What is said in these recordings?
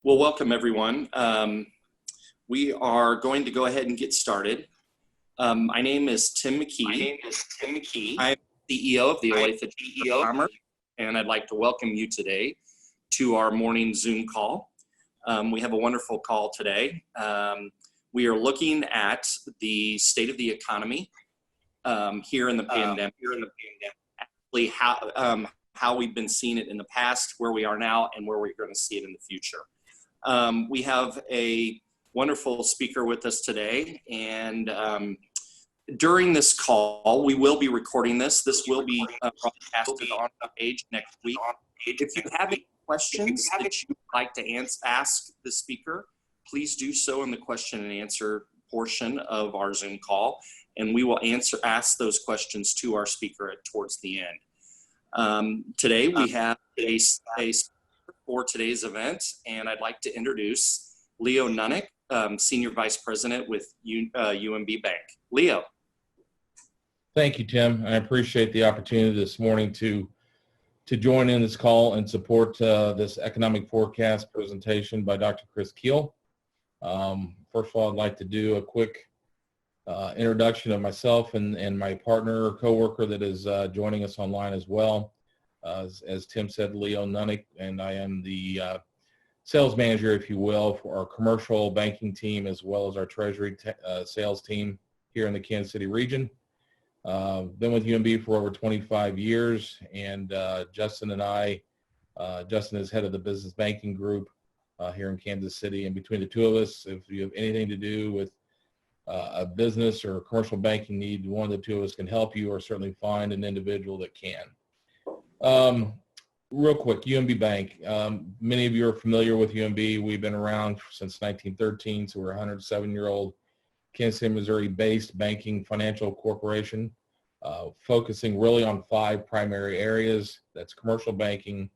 Well, welcome everyone. We are going to go ahead and get started. My name is Tim McKee. I'm CEO of the Olathe Chamber of Commerce, and I'd like to welcome you today to our morning Zoom call. We have a wonderful call today. We are looking at the state of the economy here in the pandemic. Actually, how we've been seeing it in the past, where we are now, and where we're going to see it in the future. We have a wonderful speaker with us today, and during this call, we will be recording this. This will be broadcasted on the page next week. If you have any questions that you'd like to ask the speaker, please do so in the question and answer portion of our Zoom call, and we will ask those questions to our speaker towards the end. Today we have a for today's event, and I'd like to introduce Leo Nunnick, Senior Vice President with UMB Bank. Leo. Thank you, Tim. I appreciate the opportunity this morning to join in this call and support this economic forecast presentation by Dr. Chris Kuehl. First of all, I'd like to do a quick introduction of myself and my partner or coworker that is joining us online as well. As Tim said, Leo Nunnick, and I am the sales manager, if you will, for our commercial banking team as well as our treasury sales team here in the Kansas City region. Been with UMB for over 25 years, and Justin and I, Justin is head of the business banking group here in Kansas City, and between the two of us, if you have anything to do with a business or a commercial banking need, one of the two of us can help you or certainly find an individual that can. Real quick, UMB Bank. Many of you are familiar with UMB. We've been around since 1913, so we're a 107-year-old Kansas City, Missouri-based banking financial corporation, focusing really on 5 primary areas. That's commercial banking,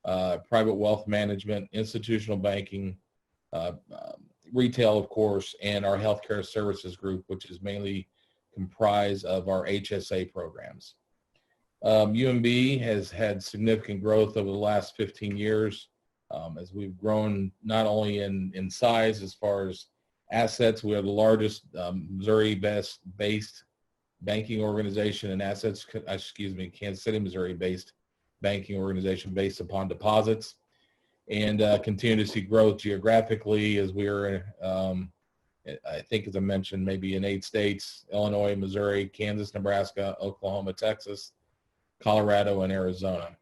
private wealth management, institutional banking, retail, of course, and our healthcare services group, which is mainly comprised of our HSA programs. UMB has had significant growth over the last 15 years as we've grown not only in size as far as assets. We are the largest Missouri-based banking organization and assets, Kansas City, Missouri-based banking organization based upon deposits, and continue to see growth geographically as we are, I think as I mentioned, maybe in 8 states: Illinois, Missouri, Kansas, Nebraska, Oklahoma, Texas, Colorado, and Arizona.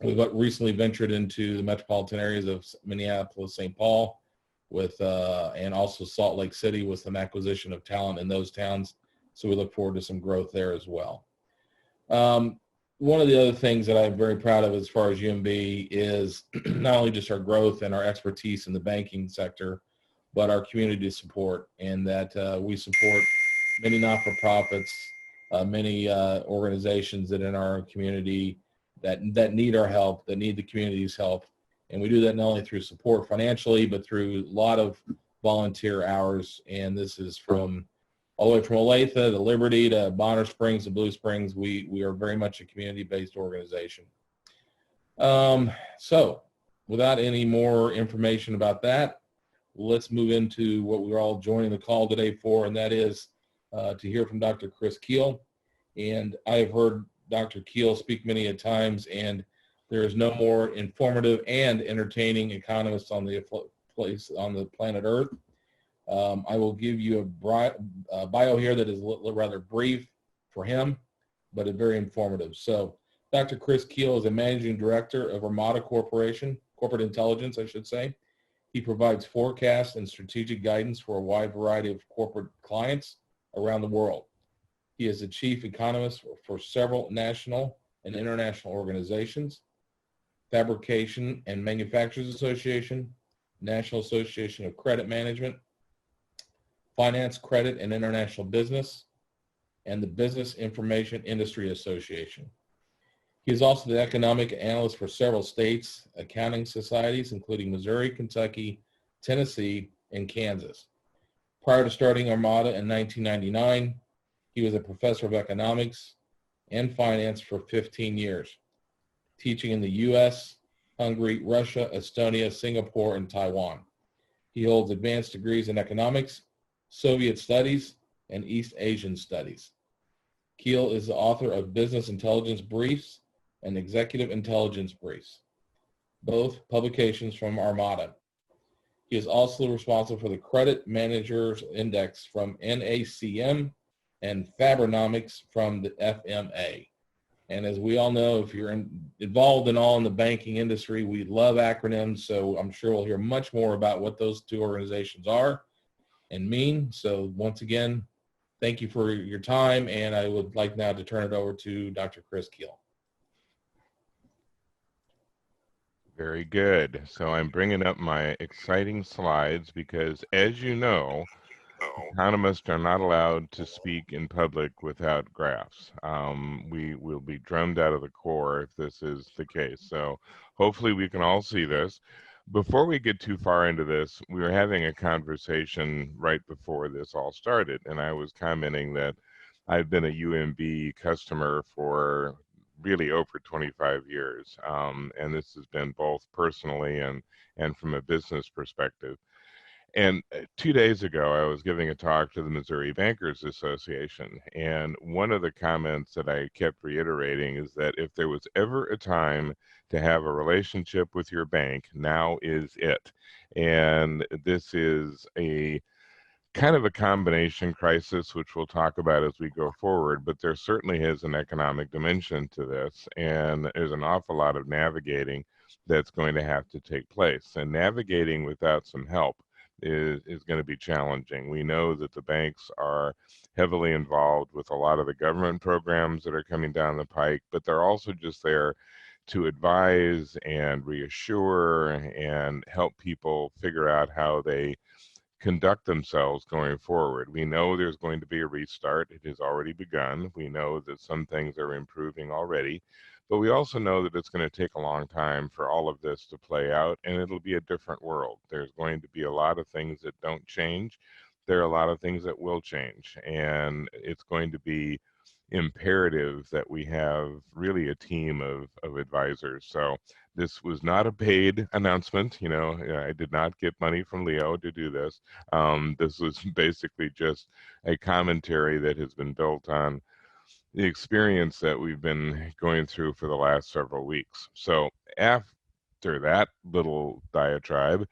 We've recently ventured into the metropolitan areas of Minneapolis, St. Paul, and also Salt Lake City with some acquisition of talent in those towns. So we look forward to some growth there as well. One of the other things that I'm very proud of as far as UMB is not only just our growth and our expertise in the banking sector, but our community support, and that we support many not-for-profits, many organizations that in our community that need our help, that need the community's help. And we do that not only through support financially, but through a lot of volunteer hours. And this is from all the way from Olathe to Liberty to Bonner Springs to Blue Springs. We are very much a community-based organization. So without any more information about that, let's move into what we're all joining the call today for, and that is to hear from Dr. Chris Kuehl. And I have heard Dr. Kuehl speak many a times, and there is no more informative and entertaining economist on the planet Earth. I will give you a bio here that is rather brief for him, but very informative. So Dr. Chris Kuehl is a managing director of Armada Corporate Intelligence, I should say. He provides forecast and strategic guidance for a wide variety of corporate clients around the world. He is the chief economist for several national and international organizations: Fabrication and Manufacturers Association, National Association of Credit Management, Finance, Credit, and International Business, and the Business Information Industry Association. He is also the economic analyst for several states' accounting societies, including Missouri, Kentucky, Tennessee, and Kansas. Prior to starting Armada in 1999, he was a professor of economics and finance for 15 years, teaching in the U.S., Hungary, Russia, Estonia, Singapore, and Taiwan. He holds advanced degrees in economics, Soviet studies, and East Asian studies. Kuehl is the author of Business Intelligence Briefs and Executive Intelligence Briefs, both publications from Armada. He is also responsible for the Credit Managers Index from NACM and Fabernomics from the FMA. And as we all know, if you're involved in the banking industry, we love acronyms. So I'm sure we'll hear much more about what those two organizations are and mean. So once again, thank you for your time. And I would like now to turn it over to Dr. Chris Kuehl. Very good. So I'm bringing up my exciting slides because, as you know, economists are not allowed to speak in public without graphs. We will be drummed out of the core if this is the case. So hopefully we can all see this. Before we get too far into this, we were having a conversation right before this all started, and I was commenting that I've been a UMB customer for really over 25 years, and this has been both personally and from a business perspective. And 2 days ago, I was giving a talk to the Missouri Bankers Association, and one of the comments that I kept reiterating is that if there was ever a time to have a relationship with your bank, now is it. And this is a kind of a combination crisis, which we'll talk about as we go forward, but there certainly is an economic dimension to this, and there's an awful lot of navigating that's going to have to take place. And navigating without some help is going to be challenging. We know that the banks are heavily involved with a lot of the government programs that are coming down the pike, but they're also just there to advise and reassure and help people figure out how they conduct themselves going forward. We know there's going to be a restart. It has already begun. We know that some things are improving already, but we also know that it's going to take a long time for all of this to play out, and it'll be a different world. There's going to be a lot of things that don't change. There are a lot of things that will change, and it's going to be imperative that we have really a team of advisors. So this was not a paid announcement. You know, I did not get money from Leo to do this. This was basically just a commentary that has been built on the experience that we've been going through for the last several weeks. So after that little diatribe,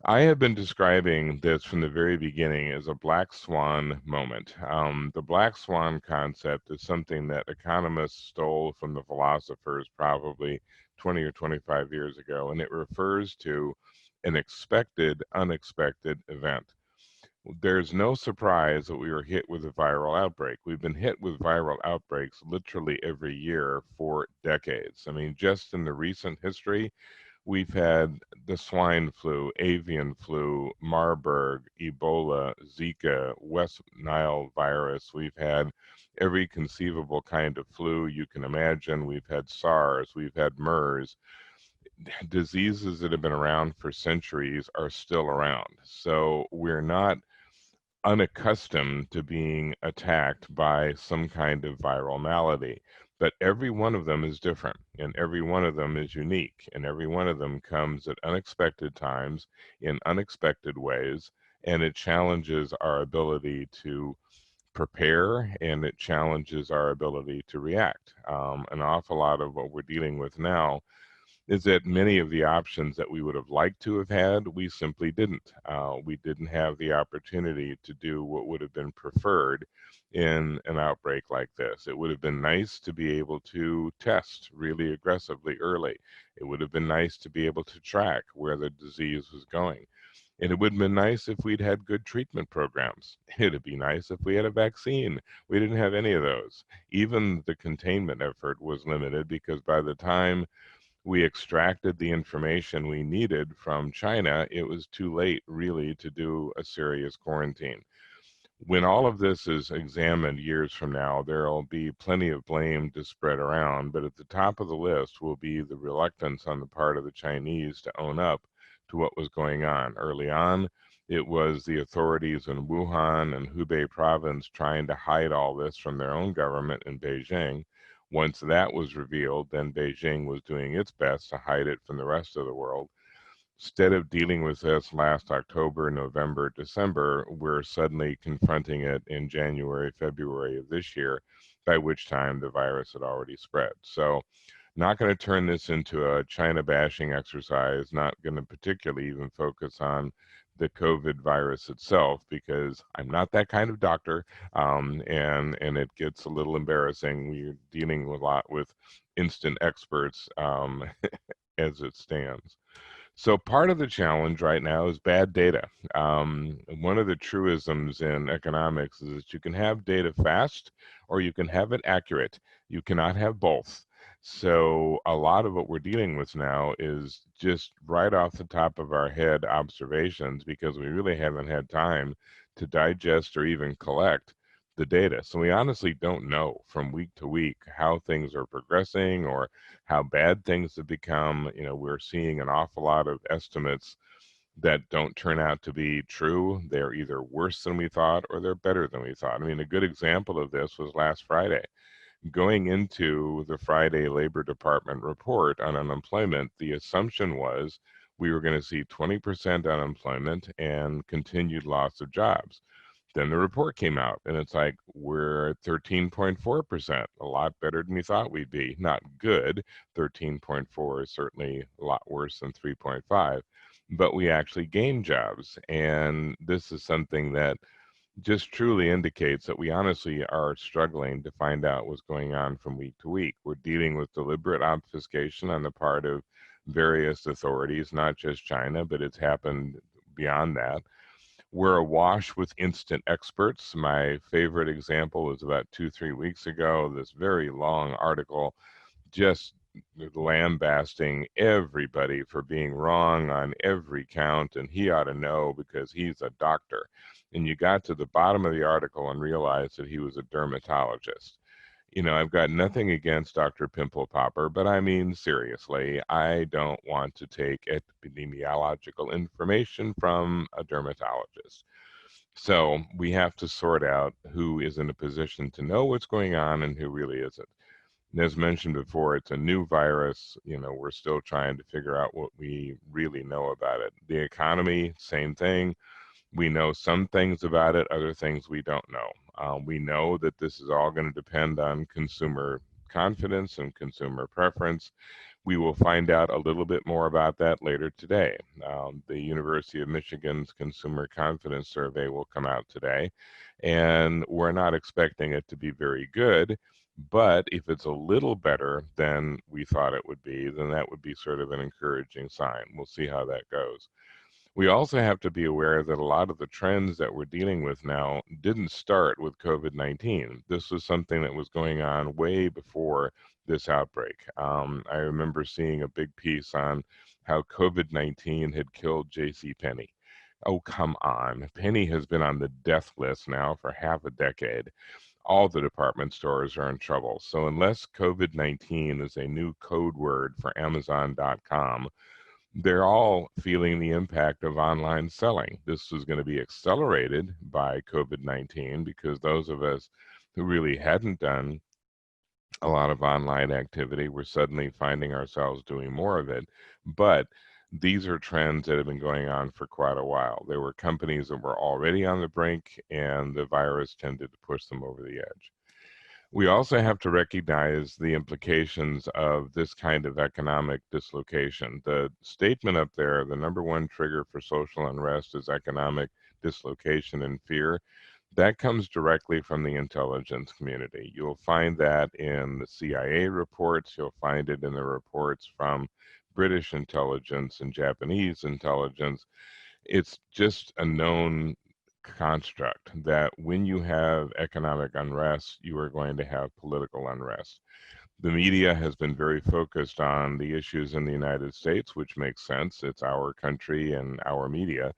I have been describing this from the very beginning as a black swan moment. The black swan concept is something that economists stole from the philosophers probably 20 or 25 years ago, and it refers to an expected, unexpected event. There's no surprise that we were hit with a viral outbreak. We've been hit with viral outbreaks literally every year for decades. I mean, just in the recent history, we've had the swine flu, avian flu, Marburg, Ebola, Zika, West Nile virus. We've had every conceivable kind of flu you can imagine. We've had SARS, we've had MERS. Diseases that have been around for centuries are still around. So we're not unaccustomed to being attacked by some kind of viral malady. But every one of them is different, and every one of them is unique, and every one of them comes at unexpected times in unexpected ways, and it challenges our ability to prepare, and it challenges our ability to react. An awful lot of what we're dealing with now is that many of the options that we would have liked to have had, we simply didn't. We didn't have the opportunity to do what would have been preferred in an outbreak like this. It would have been nice to be able to test really aggressively early. It would have been nice to be able to track where the disease was going. And it would have been nice if we'd had good treatment programs. It'd be nice if we had a vaccine. We didn't have any of those. Even the containment effort was limited because by the time we extracted the information we needed from China, it was too late really to do a serious quarantine. When all of this is examined years from now, there will be plenty of blame to spread around, but at the top of the list will be the reluctance on the part of the Chinese to own up to what was going on. Early on, it was the authorities in Wuhan and Hubei province trying to hide all this from their own government in Beijing. Once that was revealed, then Beijing was doing its best to hide it from the rest of the world. Instead of dealing with this last October, November, December, we're suddenly confronting it in January, February of this year, by which time the virus had already spread. So not going to turn this into a China bashing exercise, not going to particularly even focus on the COVID virus itself, because I'm not that kind of doctor, and it gets a little embarrassing. We're dealing a lot with instant experts as it stands. So part of the challenge right now is bad data. One of the truisms in economics is that you can have data fast or you can have it accurate. You cannot have both. So a lot of what we're dealing with now is just right off the top of our head observations, because we really haven't had time to digest or even collect the data. So we honestly don't know from week to week how things are progressing or how bad things have become. We're seeing an awful lot of estimates that don't turn out to be true. They're either worse than we thought or they're better than we thought. I mean, a good example of this was last Friday. Going into the Friday Labor Department report on unemployment, the assumption was we were going to see 20% unemployment and continued loss of jobs. Then the report came out and it's like, we're at 13.4%, a lot better than we thought we'd be. Not good. 13.4 is certainly a lot worse than 3.5, but we actually gained jobs. And this is something that just truly indicates that we honestly are struggling to find out what's going on from week to week. We're dealing with deliberate obfuscation on the part of various authorities, not just China, but it's happened beyond that. We're awash with instant experts. My favorite example was about 2-3 weeks ago, this very long article just lambasting everybody for being wrong on every count, and he ought to know because he's a doctor. And you got to the bottom of the article and realized that he was a dermatologist. I've got nothing against Dr. Pimple Popper, but I mean, seriously, I don't want to take epidemiological information from a dermatologist. So we have to sort out who is in a position to know what's going on and who really isn't. And as mentioned before, it's a new virus. We're still trying to figure out what we really know about it. The economy, same thing. We know some things about it, other things we don't know. We know that this is all going to depend on consumer confidence and consumer preference. We will find out a little bit more about that later today. The University of Michigan's Consumer Confidence Survey will come out today, and we're not expecting it to be very good, but if it's a little better than we thought it would be, then that would be sort of an encouraging sign. We'll see how that goes. We also have to be aware that a lot of the trends that we're dealing with now didn't start with COVID-19. This was something that was going on way before this outbreak. I remember seeing a big piece on how COVID-19 had killed JCPenney. Oh, come on. Penny has been on the death list now for half a decade. All the department stores are in trouble. So unless COVID-19 is a new code word for Amazon.com, they're all feeling the impact of online selling. This is going to be accelerated by COVID-19 because those of us who really hadn't done a lot of online activity, we're suddenly finding ourselves doing more of it. But these are trends that have been going on for quite a while. There were companies that were already on the brink, and the virus tended to push them over the edge. We also have to recognize the implications of this kind of economic dislocation. The statement up there, the number one trigger for social unrest is economic dislocation and fear. That comes directly from the intelligence community. You'll find that in the CIA reports. You'll find it in the reports from British intelligence and Japanese intelligence. It's just a known construct that when you have economic unrest, you are going to have political unrest. The media has been very focused on the issues in the United States, which makes sense. It's our country and our media,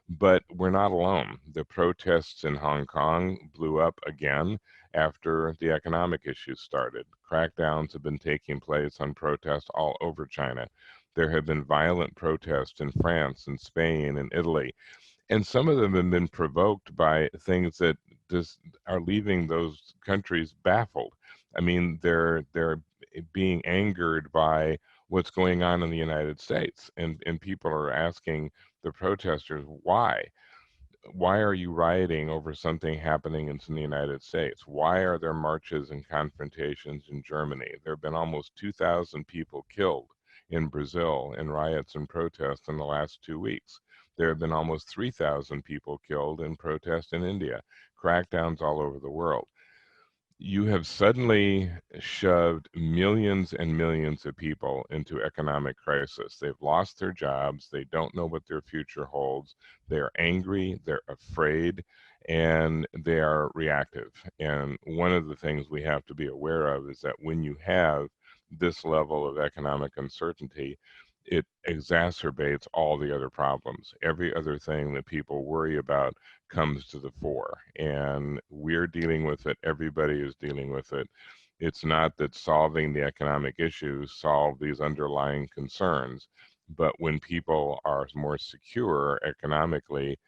but we're not alone. The protests in Hong Kong blew up again after the economic issues started. Crackdowns have been taking place on protests all over China. There have been violent protests in France and Spain and Italy. And some of them have been provoked by things that just are leaving those countries baffled. I mean, they're being angered by what's going on in the United States, and people are asking the protesters why. Why are you rioting over something happening in the United States? Why are there marches and confrontations in Germany? There have been almost 2,000 people killed in Brazil in riots and protests in the last 2 weeks. There have been almost 3,000 people killed in protests in India, crackdowns all over the world. You have suddenly shoved millions and millions of people into economic crisis. They've lost their jobs. They don't know what their future holds. They're angry. They're afraid. And they are reactive. And one of the things we have to be aware of is that when you have this level of economic uncertainty, it exacerbates all the other problems. Every other thing that people worry about comes to the fore, and we're dealing with it. Everybody is dealing with it. It's not that solving the economic issues solve these underlying concerns, but when people are more secure economically,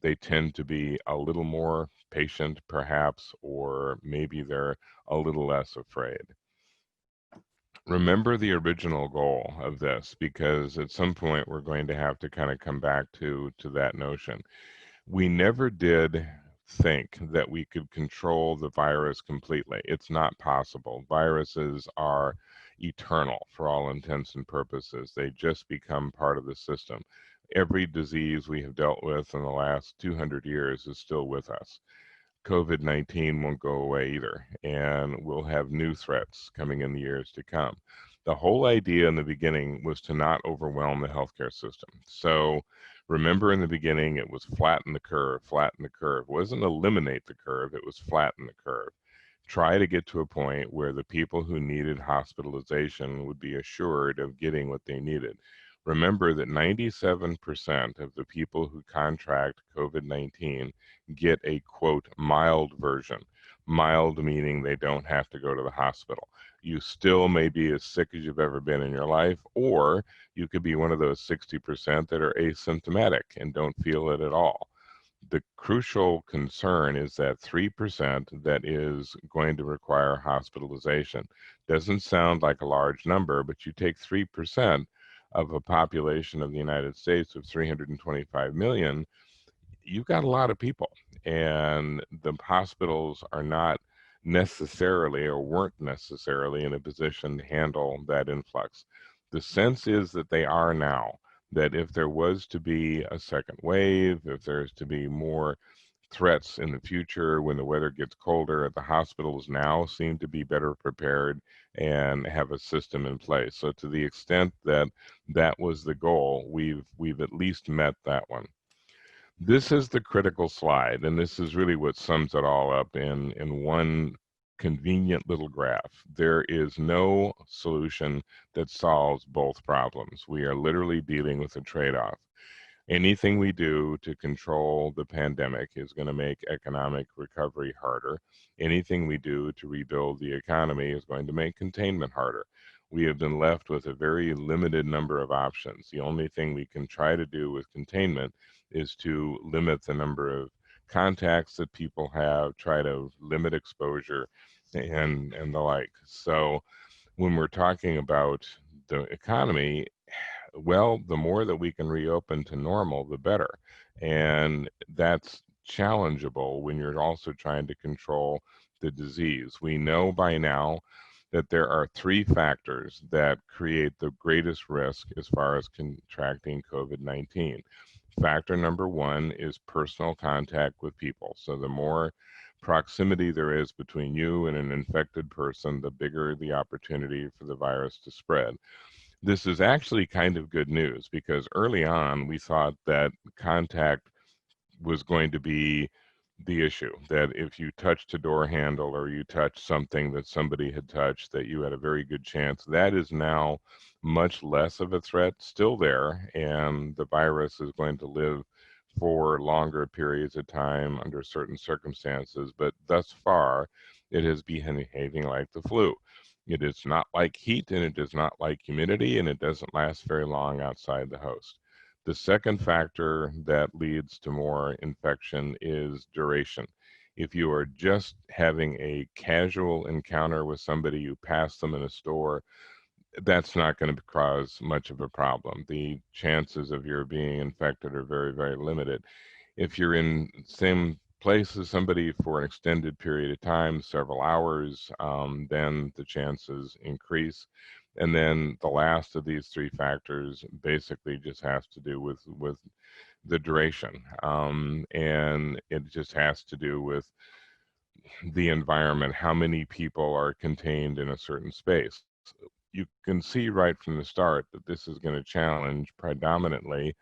they tend to be a little more patient perhaps, or maybe they're a little less afraid. Remember the original goal of this, because at some point we're going to have to kind of come back to that notion. We never did think that we could control the virus completely. It's not possible. Viruses are eternal for all intents and purposes. They just become part of the system. Every disease we have dealt with in the last 200 years is still with us. COVID-19 won't go away either, and we'll have new threats coming in the years to come. The whole idea in the beginning was to not overwhelm the healthcare system. So remember, in the beginning, it was flatten the curve, flatten the curve. It wasn't eliminate the curve, it was flatten the curve. Try to get to a point where the people who needed hospitalization would be assured of getting what they needed. Remember that 97% of the people who contract COVID-19 get a, quote, mild version. Mild meaning they don't have to go to the hospital. You still may be as sick as you've ever been in your life, or you could be one of those 60% that are asymptomatic and don't feel it at all. The crucial concern is that 3% that is going to require hospitalization. Doesn't sound like a large number, but you take 3% of a population of the United States of 325 million, you've got a lot of people, and the hospitals are not necessarily, or weren't necessarily, in a position to handle that influx. The sense is that they are now, that if there was to be a second wave, if there's to be more threats in the future when the weather gets colder, the hospitals now seem to be better prepared and have a system in place. So to the extent that that was the goal, we've at least met that one. This is the critical slide, and this is really what sums it all up in one convenient little graph. There is no solution that solves both problems. We are literally dealing with a trade-off. Anything we do to control the pandemic is going to make economic recovery harder. Anything we do to rebuild the economy is going to make containment harder. We have been left with a very limited number of options. The only thing we can try to do with containment is to limit the number of contacts that people have, try to limit exposure, and the like. So when we're talking about the economy, well, the more that we can reopen to normal, the better. And that's challengeable when you're also trying to control the disease. We know by now that there are 3 factors that create the greatest risk as far as contracting COVID-19. Factor number 1 is personal contact with people. So the more proximity there is between you and an infected person, the bigger the opportunity for the virus to spread. This is actually kind of good news, because early on we thought that contact was going to be the issue, that if you touched a door handle or you touched something that somebody had touched, that you had a very good chance. That is now much less of a threat, still there, and the virus is going to live for longer periods of time under certain circumstances, but thus far it has been behaving like the flu. It is not like heat, and it is not like humidity, and it doesn't last very long outside the host. The second factor that leads to more infection is duration. If you are just having a casual encounter with somebody, you pass them in a store, that's not going to cause much of a problem. The chances of your being infected are very, very limited. If you're in the same place as somebody for an extended period of time, several hours, then the chances increase. And then the last of these three factors basically just has to do with the duration. And it just has to do with the environment, how many people are contained in a certain space. You can see right from the start that this is going to challenge predominantly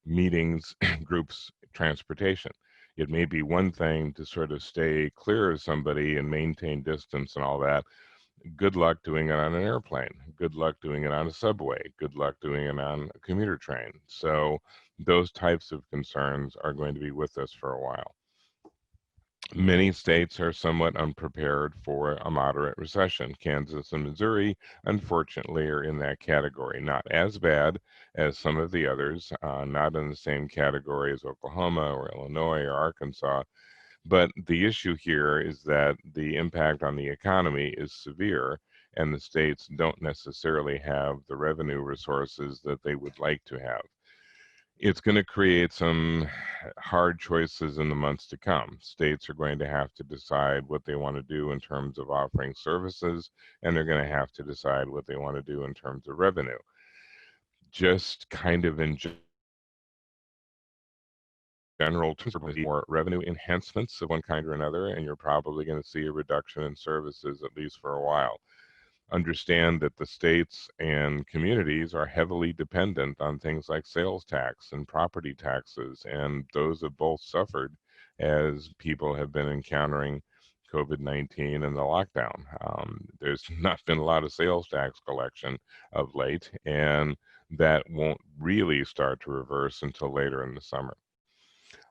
meetings, groups, transportation. It may be one thing to sort of stay clear of somebody and maintain distance and all that. Good luck doing it on an airplane. Good luck doing it on a subway. Good luck doing it on a commuter train. So those types of concerns are going to be with us for a while. Many states are somewhat unprepared for a moderate recession. Kansas and Missouri, unfortunately, are in that category. Not as bad as some of the others, not in the same category as Oklahoma or Illinois or Arkansas. But the issue here is that the impact on the economy is severe, and the states don't necessarily have the revenue resources that they would like to have. It's going to create some hard choices in the months to come. States are going to have to decide what they want to do in terms of offering services, and they're going to have to decide what they want to do in terms of revenue. Just kind of in general terms, more revenue enhancements of one kind or another, and you're probably going to see a reduction in services, at least for a while. Understand that the states and communities are heavily dependent on things like sales tax and property taxes, and those have both suffered as people have been encountering COVID-19 and the lockdown. There's not been a lot of sales tax collection of late, and that won't really start to reverse until later in the summer.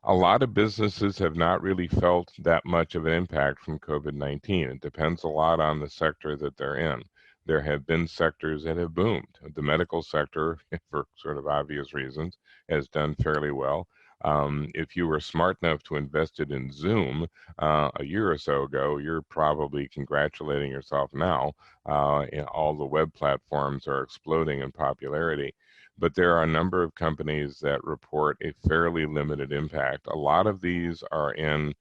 A lot of businesses have not really felt that much of an impact from COVID-19. It depends a lot on the sector that they're in. There have been sectors that have boomed. The medical sector, for sort of obvious reasons, has done fairly well. If you were smart enough to invest it in Zoom a year or so ago, you're probably congratulating yourself now. All the web platforms are exploding in popularity. But there are a number of companies that report a fairly limited impact. A lot of these are in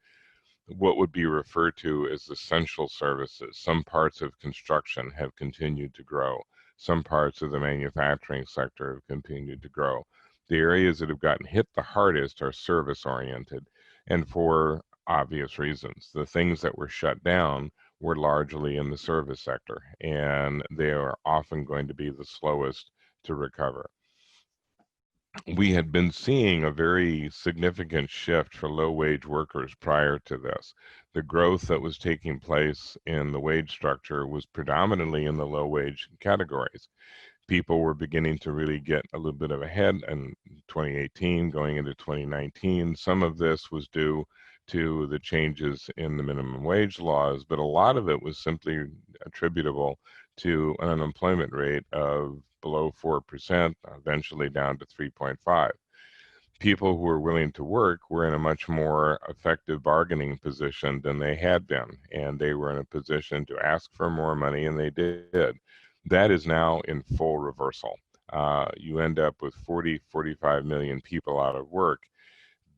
what would be referred to as essential services. Some parts of construction have continued to grow. Some parts of the manufacturing sector have continued to grow. The areas that have gotten hit the hardest are service oriented, and for obvious reasons. The things that were shut down were largely in the service sector, and they are often going to be the slowest to recover. We had been seeing a very significant shift for low-wage workers prior to this. The growth that was taking place in the wage structure was predominantly in the low-wage categories. People were beginning to really get a little bit of a head in 2018, going into 2019. Some of this was due to the changes in the minimum wage laws, but a lot of it was simply attributable to an unemployment rate of below 4%, eventually down to 3.5. People who were willing to work were in a much more effective bargaining position than they had been, and they were in a position to ask for more money, and they did. That is now in full reversal. You end up with 45 million people out of work.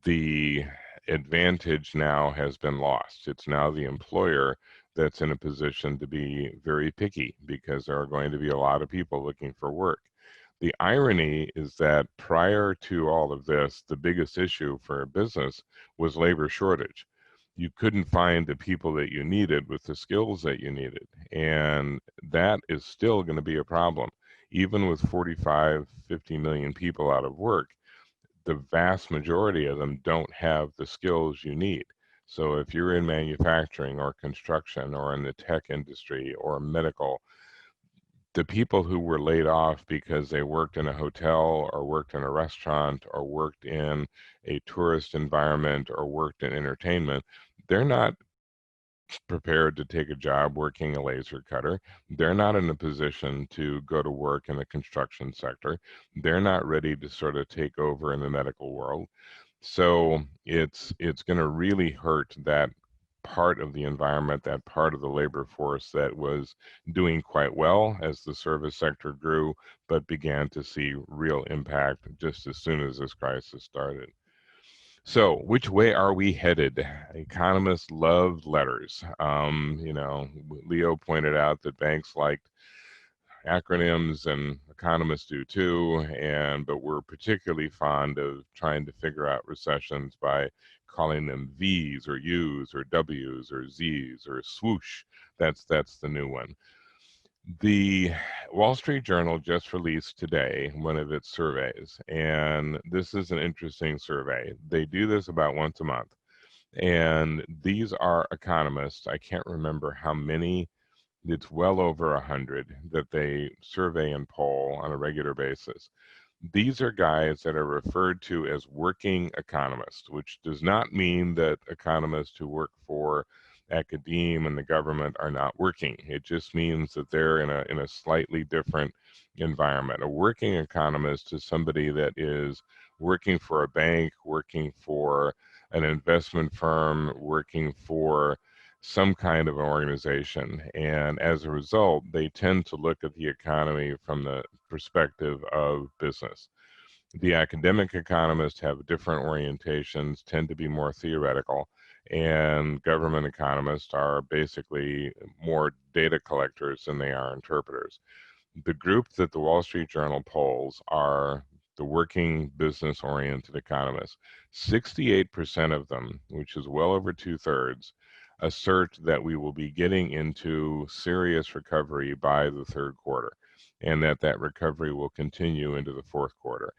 The advantage now has been lost. It's now the employer that's in a position to be very picky because there are going to be a lot of people looking for work. The irony is that prior to all of this, the biggest issue for a business was labor shortage. You couldn't find the people that you needed with the skills that you needed. And that is still going to be a problem. Even with 45, 50 million people out of work, the vast majority of them don't have the skills you need. So if you're in manufacturing or construction or in the tech industry or medical, the people who were laid off because they worked in a hotel or worked in a restaurant or worked in a tourist environment or worked in entertainment, they're not prepared to take a job working a laser cutter. They're not in a position to go to work in the construction sector. They're not ready to sort of take over in the medical world. So it's going to really hurt that part of the environment, that part of the labor force that was doing quite well as the service sector grew, but began to see real impact just as soon as this crisis started. So, which way are we headed? Economists love letters. Leo pointed out that banks liked acronyms, and economists do too. But we're particularly fond of trying to figure out recessions by calling them V's or U's or W's or Z's or swoosh. That's the new one. The Wall Street Journal just released today one of its surveys, and this is an interesting survey. They do this about once a month, and these are economists. I can't remember how many. It's well over 100 that they survey and poll on a regular basis. These are guys that are referred to as working economists, which does not mean that economists who work for academia and the government are not working. It just means that they're in a slightly different environment. A working economist is somebody that is working for a bank, working for an investment firm, working for some kind of organization. And as a result, they tend to look at the economy from the perspective of business. The academic economists have different orientations, tend to be more theoretical, and government economists are basically more data collectors than they are interpreters. The group that the Wall Street Journal polls are the working business-oriented economists. 68% of them, which is well over 2/3, assert that we will be getting into serious recovery by the third quarter, and that recovery will continue into the fourth quarter.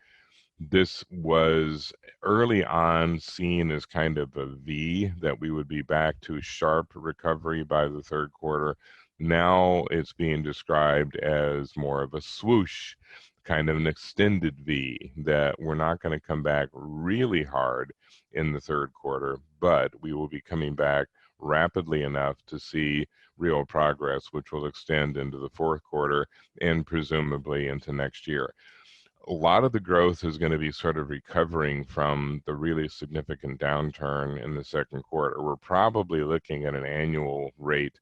This was early on seen as kind of a V, that we would be back to sharp recovery by the third quarter. Now it's being described as more of a swoosh, kind of an extended V, that we're not going to come back really hard in the third quarter, but we will be coming back rapidly enough to see real progress, which will extend into the fourth quarter and presumably into next year. A lot of the growth is going to be sort of recovering from the really significant downturn in the second quarter. We're probably looking at an annual rate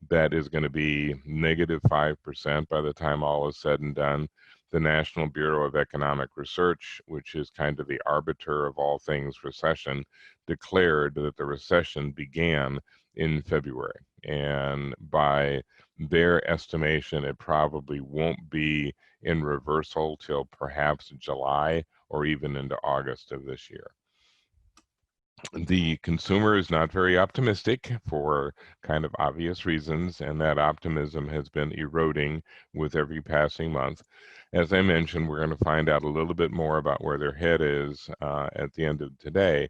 that is going to be -5% by the time all is said and done. The National Bureau of Economic Research, which is kind of the arbiter of all things recession, declared that the recession began in February. And by their estimation, it probably won't be in reversal till perhaps July or even into August of this year. The consumer is not very optimistic for kind of obvious reasons, and that optimism has been eroding with every passing month. As I mentioned, we're going to find out a little bit more about where their head is at the end of today.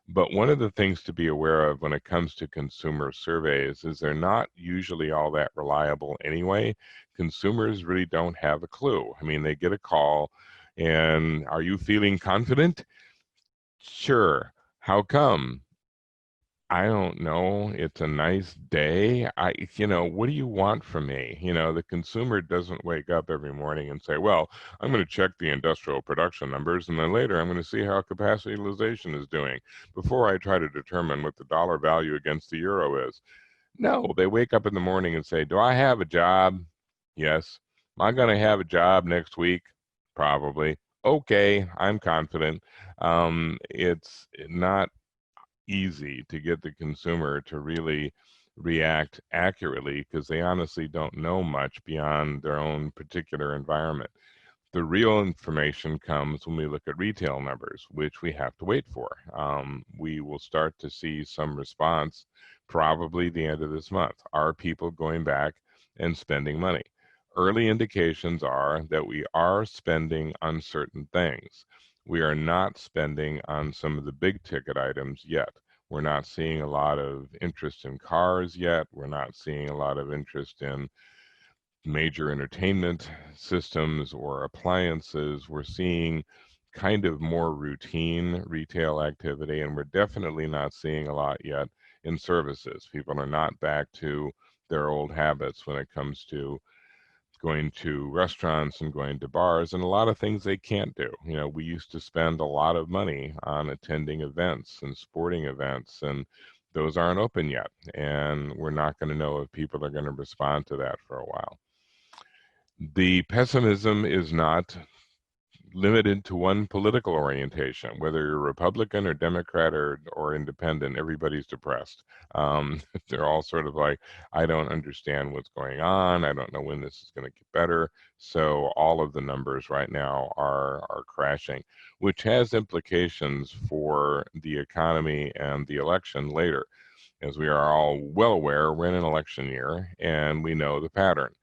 But one of the things to be aware of when it comes to consumer surveys is they're not usually all that reliable anyway. Consumers really don't have a clue. I mean, they get a call and, "Are you feeling confident?" "Sure." "How come?" "I don't know. It's a nice day. What do you want from me?" The consumer doesn't wake up every morning and say, "Well, I'm going to check the industrial production numbers, and then later I'm going to see how capacity utilization is doing before I try to determine what the dollar value against the euro is." No, they wake up in the morning and say, "Do I have a job?" "Yes." "Am I going to have a job next week?" "Probably." "Okay, I'm confident." It's not easy to get the consumer to really react accurately because they honestly don't know much beyond their own particular environment. The real information comes when we look at retail numbers, which we have to wait for. We will start to see some response probably the end of this month. Are people going back and spending money? Early indications are that we are spending on certain things. We are not spending on some of the big ticket items yet. We're not seeing a lot of interest in cars yet. We're not seeing a lot of interest in major entertainment systems or appliances. We're seeing kind of more routine retail activity, and we're definitely not seeing a lot yet in services. People are not back to their old habits when it comes to going to restaurants and going to bars, and a lot of things they can't do. We used to spend a lot of money on attending events and sporting events, and those aren't open yet, and we're not going to know if people are going to respond to that for a while. The pessimism is not limited to one political orientation. Whether you're Republican or Democrat or independent, everybody's depressed. They're all sort of like, I don't understand what's going on. I don't know when this is going to get better. So all of the numbers right now are crashing, which has implications for the economy and the election later. As we are all well aware, we're in an election year, and we know the pattern.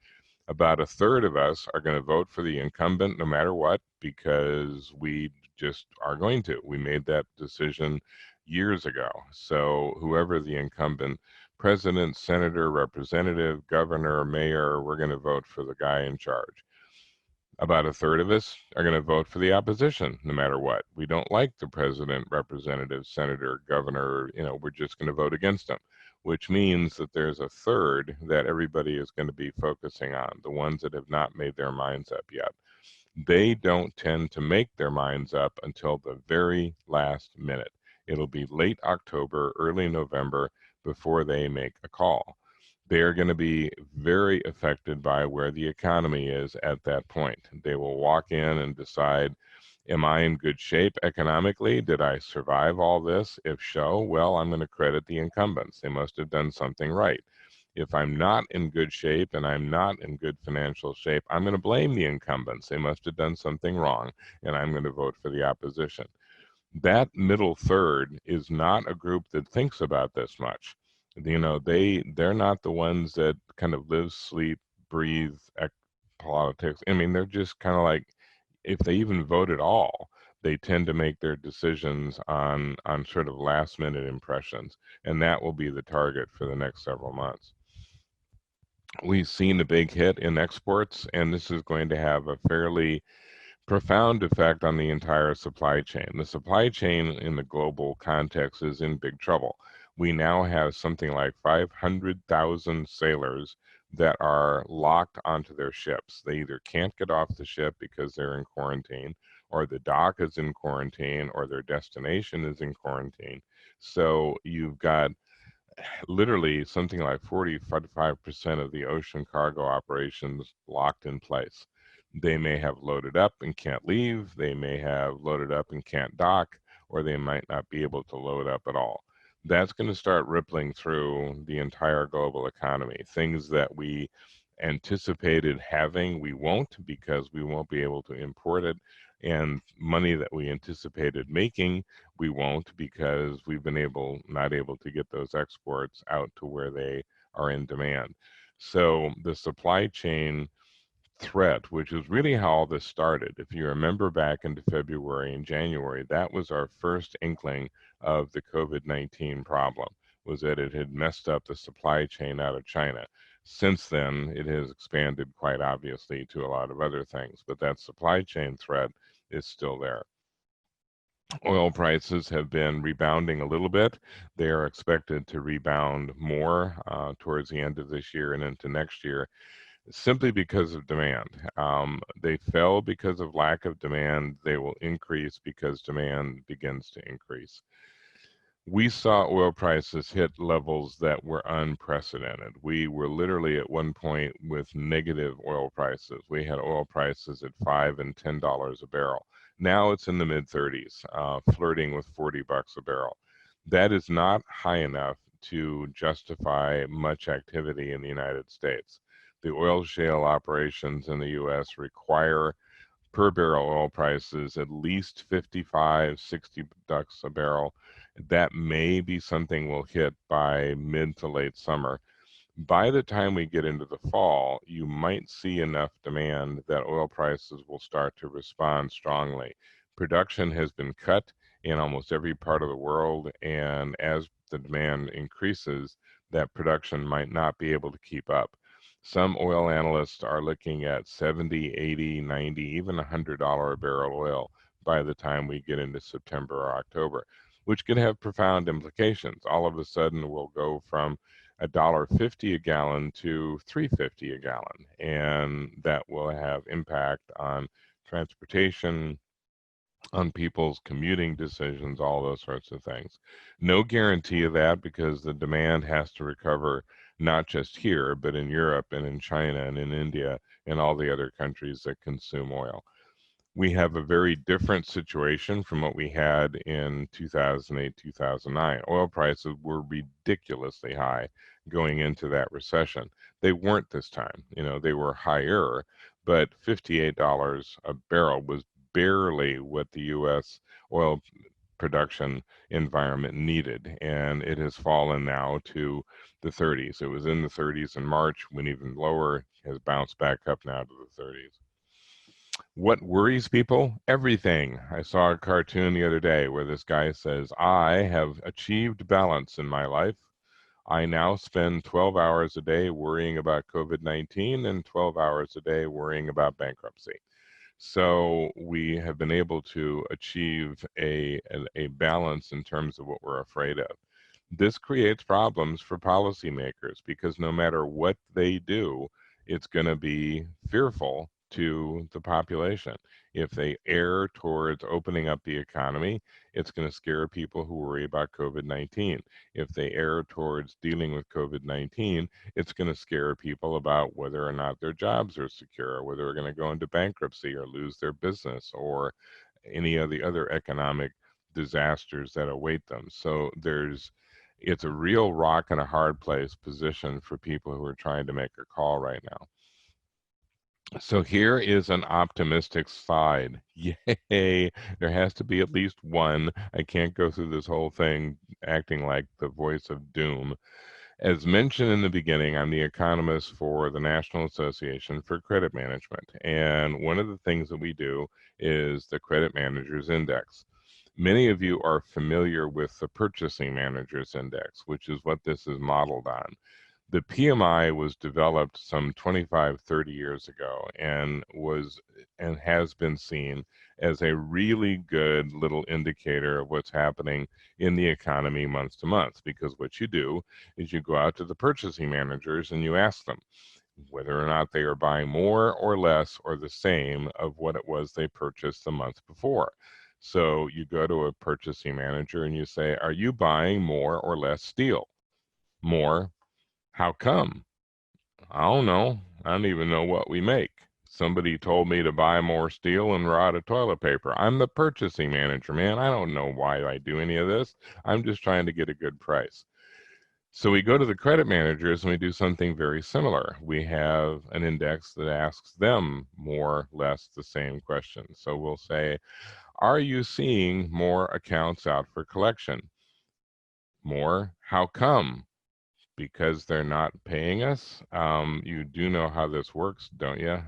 About a third of us are going to vote for the incumbent no matter what, because we just are going to. We made that decision years ago. So whoever the incumbent, president, senator, representative, governor, mayor, we're going to vote for the guy in charge. About a third of us are going to vote for the opposition no matter what. We don't like the president, representative, senator, governor, we're just going to vote against them, which means that there's a third that everybody is going to be focusing on, the ones that have not made their minds up yet. They don't tend to make their minds up until the very last minute. It'll be late October, early November before they make a call. They are going to be very affected by where the economy is at that point. They will walk in and decide, am I in good shape economically? Did I survive all this? If so, well, I'm going to credit the incumbents. They must have done something right. If I'm not in good shape and I'm not in good financial shape, I'm going to blame the incumbents. They must have done something wrong, and I'm going to vote for the opposition. That middle third is not a group that thinks about this much. They're not the ones that kind of live, sleep, breathe politics. I mean, they're just kind of like, if they even vote at all, they tend to make their decisions on sort of last minute impressions, and that will be the target for the next several months. We've seen a big hit in exports, and this is going to have a fairly profound effect on the entire supply chain. The supply chain in the global context is in big trouble. We now have something like 500,000 sailors that are locked onto their ships. They either can't get off the ship because they're in quarantine, or the dock is in quarantine, or their destination is in quarantine. So you've got literally something like 45% of the ocean cargo operations locked in place. They may have loaded up and can't leave. They may have loaded up and can't dock, or they might not be able to load up at all. That's going to start rippling through the entire global economy. Things that we anticipated having, we won't, because we won't be able to import it. And money that we anticipated making, we won't, because we've been not able to get those exports out to where they are in demand. So the supply chain threat, which is really how all this started. If you remember back into February and January, that was our first inkling of the COVID-19 problem, was that it had messed up the supply chain out of China. Since then, it has expanded quite obviously to a lot of other things, but that supply chain threat is still there. Oil prices have been rebounding a little bit. They are expected to rebound more towards the end of this year and into next year, simply because of demand. They fell because of lack of demand. They will increase because demand begins to increase. We saw oil prices hit levels that were unprecedented. We were literally at one point with negative oil prices. We had oil prices at $5 and $10 a barrel. Now it's in the mid-30s, flirting with $40 a barrel. That is not high enough to justify much activity in the United States. The oil shale operations in the U.S. require per barrel oil prices at least $55, $60 a barrel. That may be something we'll hit by mid to late summer. By the time we get into the fall, you might see enough demand that oil prices will start to respond strongly. Production has been cut in almost every part of the world, and as the demand increases, that production might not be able to keep up. Some oil analysts are looking at 70, 80, 90, even $100 a barrel oil by the time we get into September or October, which could have profound implications. All of a sudden, we'll go from $1.50 a gallon to $3.50 a gallon, and that will have impact on transportation, on people's commuting decisions, all those sorts of things. No guarantee of that because the demand has to recover not just here, but in Europe and in China and in India and all the other countries that consume oil. We have a very different situation from what we had in 2008, 2009. Oil prices were ridiculously high going into that recession. They weren't this time. They were higher, but $58 a barrel was barely what the U.S. oil production environment needed, and it has fallen now to the 30s. It was in the 30s in March, went even lower, has bounced back up now to the 30s. What worries people? Everything. I saw a cartoon the other day where this guy says, I have achieved balance in my life. I now spend 12 hours a day worrying about COVID-19 and 12 hours a day worrying about bankruptcy. So we have been able to achieve a balance in terms of what we're afraid of. This creates problems for policymakers because no matter what they do, it's going to be fearful to the population. If they err towards opening up the economy, it's going to scare people who worry about COVID-19. If they err towards dealing with COVID-19, it's going to scare people about whether or not their jobs are secure, or whether they're going to go into bankruptcy or lose their business or any of the other economic disasters that await them. So it's a real rock and a hard place position for people who are trying to make a call right now. So here is an optimistic side. Yay! There has to be at least one. I can't go through this whole thing acting like the voice of doom. As mentioned in the beginning, I'm the economist for the National Association for Credit Management. And one of the things that we do is the Credit Managers Index. Many of you are familiar with the Purchasing Managers Index, which is what this is modeled on. The PMI was developed some 25, 30 years ago and has been seen as a really good little indicator of what's happening in the economy month to month, because what you do is you go out to the purchasing managers and you ask them whether or not they are buying more or less or the same of what it was they purchased the month before. So you go to a purchasing manager and you say, are you buying more or less steel? More. How come? I don't know. I don't even know what we make. Somebody told me to buy more steel and we're out of toilet paper. I'm the purchasing manager, man. I don't know why I do any of this. I'm just trying to get a good price. So we go to the credit managers and we do something very similar. We have an index that asks them more or less the same question. So we'll say, are you seeing more accounts out for collection? More. How come? Because they're not paying us. You do know how this works, don't you?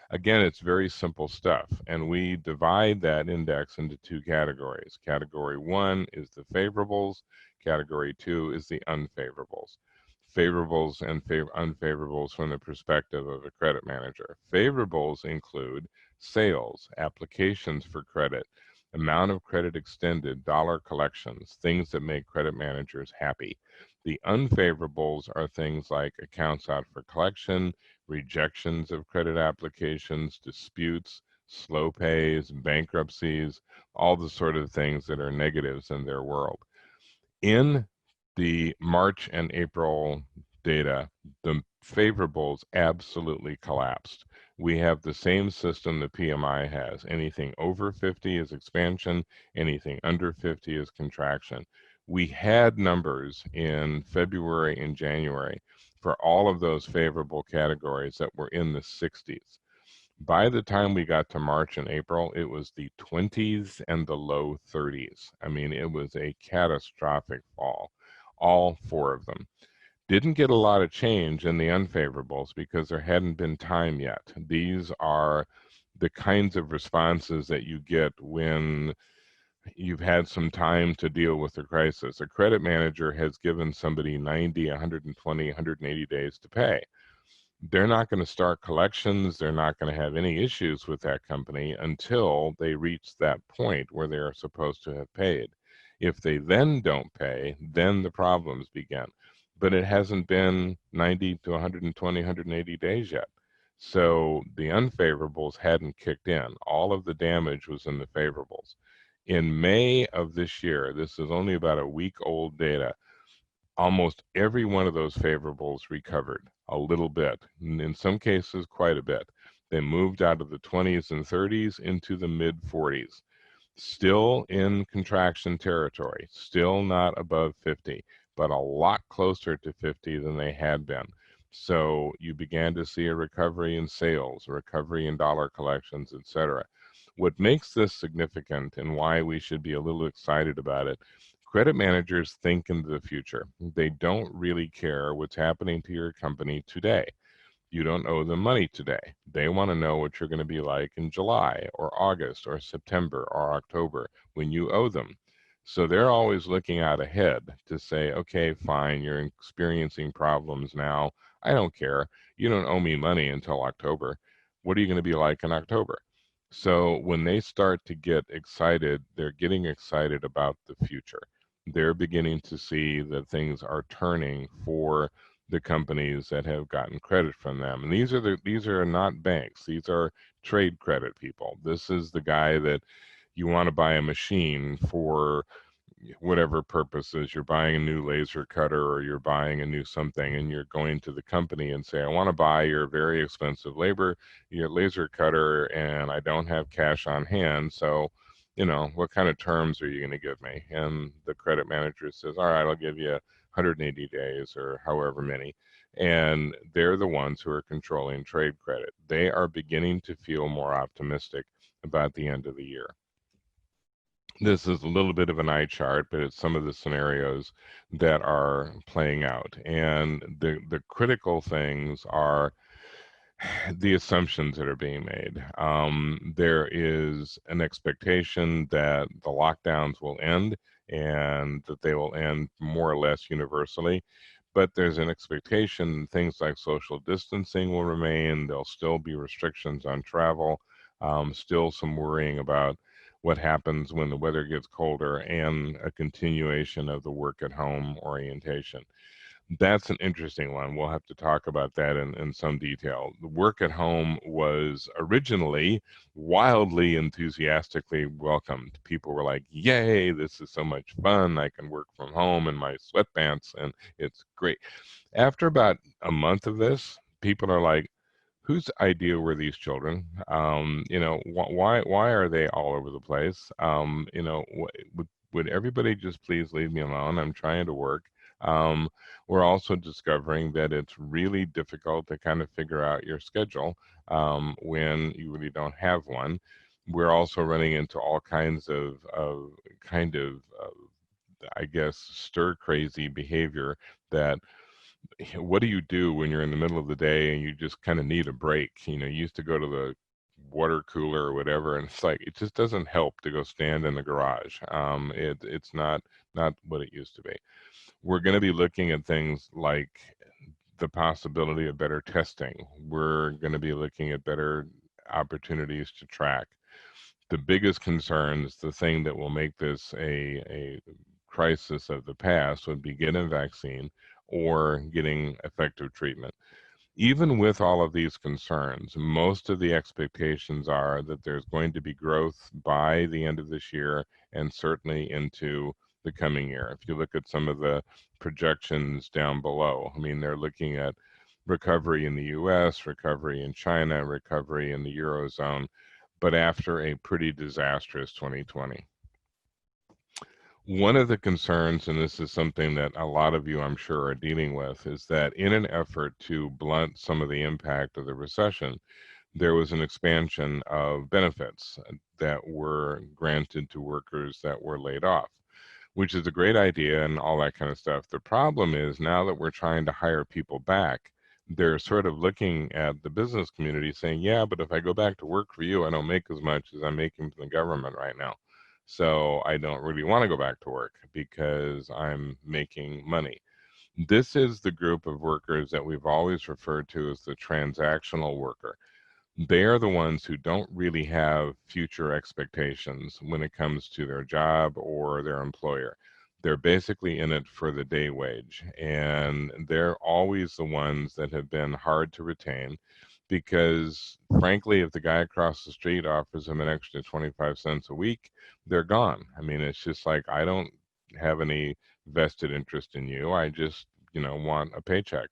Again, it's very simple stuff. And we divide that index into two categories. Category 1 is the favorables. Category 2 is the unfavorables. Favorables and unfavorables from the perspective of a credit manager. Favorables include sales, applications for credit, amount of credit extended, dollar collections, things that make credit managers happy. The unfavorables are things like accounts out for collection, rejections of credit applications, disputes, slow pays, bankruptcies, all the sort of things that are negatives in their world. In the March and April data, the favorables absolutely collapsed. We have the same system the PMI has. Anything over 50 is expansion, anything under 50 is contraction. We had numbers in February and January for all of those favorable categories that were in the 60s. By the time we got to March and April, it was the 20s and the low 30s. I mean, it was a catastrophic fall, all four of them. Didn't get a lot of change in the unfavorables because there hadn't been time yet. These are the kinds of responses that you get when you've had some time to deal with the crisis. A credit manager has given somebody 90, 120, 180 days to pay. They're not going to start collections. They're not going to have any issues with that company until they reach that point where they are supposed to have paid. If they then don't pay, then the problems begin. But it hasn't been 90 to 120, 180 days yet. So the unfavorables hadn't kicked in. All of the damage was in the favorables. In May of this year, this is only about a week old data, almost every one of those favorables recovered a little bit, in some cases quite a bit. They moved out of the 20s and 30s into the mid 40s, still in contraction territory, still not above 50, but a lot closer to 50 than they had been. So you began to see a recovery in sales, a recovery in dollar collections, etc. What makes this significant and why we should be a little excited about it, credit managers think into the future. They don't really care what's happening to your company today. You don't owe them money today. They want to know what you're going to be like in July or August or September or October when you owe them. So they're always looking out ahead to say, okay, fine, you're experiencing problems now. I don't care. You don't owe me money until October. What are you going to be like in October? So when they start to get excited, they're getting excited about the future. They're beginning to see that things are turning for the companies that have gotten credit from them. And these are not banks. These are trade credit people. This is the guy that you want to buy a machine for whatever purposes. You're buying a new laser cutter or you're buying a new something, and you're going to the company and say, I want to buy your very expensive your laser cutter, and I don't have cash on hand. So, what kind of terms are you going to give me? And the credit manager says, all right, I'll give you 180 days or however many. And they're the ones who are controlling trade credit. They are beginning to feel more optimistic about the end of the year. This is a little bit of an eye chart, but it's some of the scenarios that are playing out. And the critical things are the assumptions that are being made. There is an expectation that the lockdowns will end and that they will end more or less universally. But there's an expectation things like social distancing will remain. There'll still be restrictions on travel, still some worrying about what happens when the weather gets colder, and a continuation of the work at home orientation. That's an interesting one. We'll have to talk about that in some detail. The work at home was originally wildly enthusiastically welcomed. People were like, yay, this is so much fun. I can work from home in my sweatpants and it's great. After about a month of this, people are like, whose idea were these children? Why are they all over the place? Would everybody just please leave me alone? I'm trying to work. We're also discovering that it's really difficult to kind of figure out your schedule when you really don't have one. We're also running into all kinds of I guess, stir crazy behavior that what do you do when you're in the middle of the day and you just kind of need a break? You used to go to the water cooler or whatever, and it's like it just doesn't help to go stand in the garage. It's not what it used to be. We're going to be looking at things like the possibility of better testing. We're going to be looking at better opportunities to track. The biggest concerns, the thing that will make this a crisis of the past, would be getting a vaccine or getting effective treatment. Even with all of these concerns, most of the expectations are that there's going to be growth by the end of this year and certainly into the coming year. If you look at some of the projections down below, I mean, they're looking at recovery in the US, recovery in China, recovery in the Eurozone, but after a pretty disastrous 2020. One of the concerns, and this is something that a lot of you I'm sure are dealing with, is that in an effort to blunt some of the impact of the recession, there was an expansion of benefits that were granted to workers that were laid off, which is a great idea and all that kind of stuff. The problem is now that we're trying to hire people back, they're sort of looking at the business community saying, yeah, but if I go back to work for you, I don't make as much as I'm making from the government right now. So I don't really want to go back to work because I'm making money. This is the group of workers that we've always referred to as the transactional worker. They are the ones who don't really have future expectations when it comes to their job or their employer. They're basically in it for the day wage, and they're always the ones that have been hard to retain because frankly, if the guy across the street offers them an extra 25 cents a week, they're gone. I mean, it's just like, I don't have any vested interest in you. I just, want a paycheck.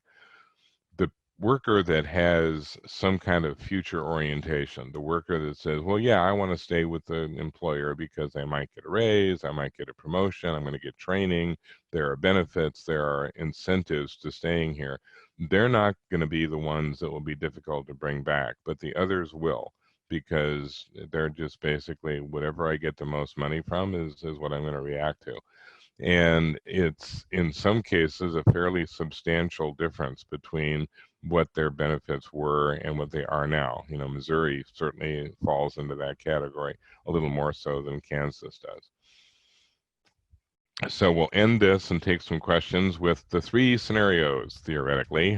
The worker that has some kind of future orientation, the worker that says, well, yeah, I want to stay with the employer because I might get a raise, I might get a promotion, I'm going to get training, there are benefits, there are incentives to staying here. They're not going to be the ones that will be difficult to bring back, but the others will, because they're just basically, whatever I get the most money from is what I'm going to react to. And it's, in some cases, a fairly substantial difference between what their benefits were and what they are now. Missouri certainly falls into that category, a little more so than Kansas does. So we'll end this and take some questions with the three scenarios, theoretically.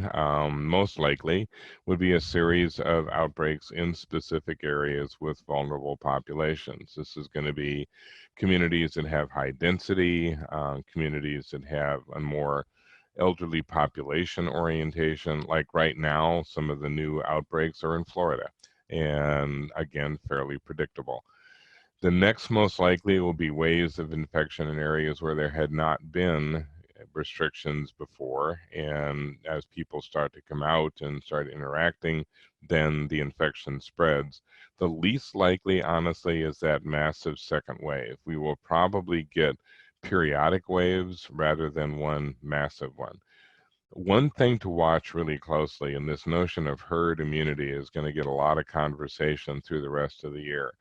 Most likely would be a series of outbreaks in specific areas with vulnerable populations. This is going to be communities that have high density, communities that have a more elderly population orientation. Like right now, some of the new outbreaks are in Florida, and again, fairly predictable. The next most likely will be waves of infection in areas where there had not been restrictions before. And as people start to come out and start interacting, then the infection spreads. The least likely, honestly, is that massive second wave. We will probably get periodic waves rather than one massive one. One thing to watch really closely, and this notion of herd immunity is going to get a lot of conversation through the rest of the year.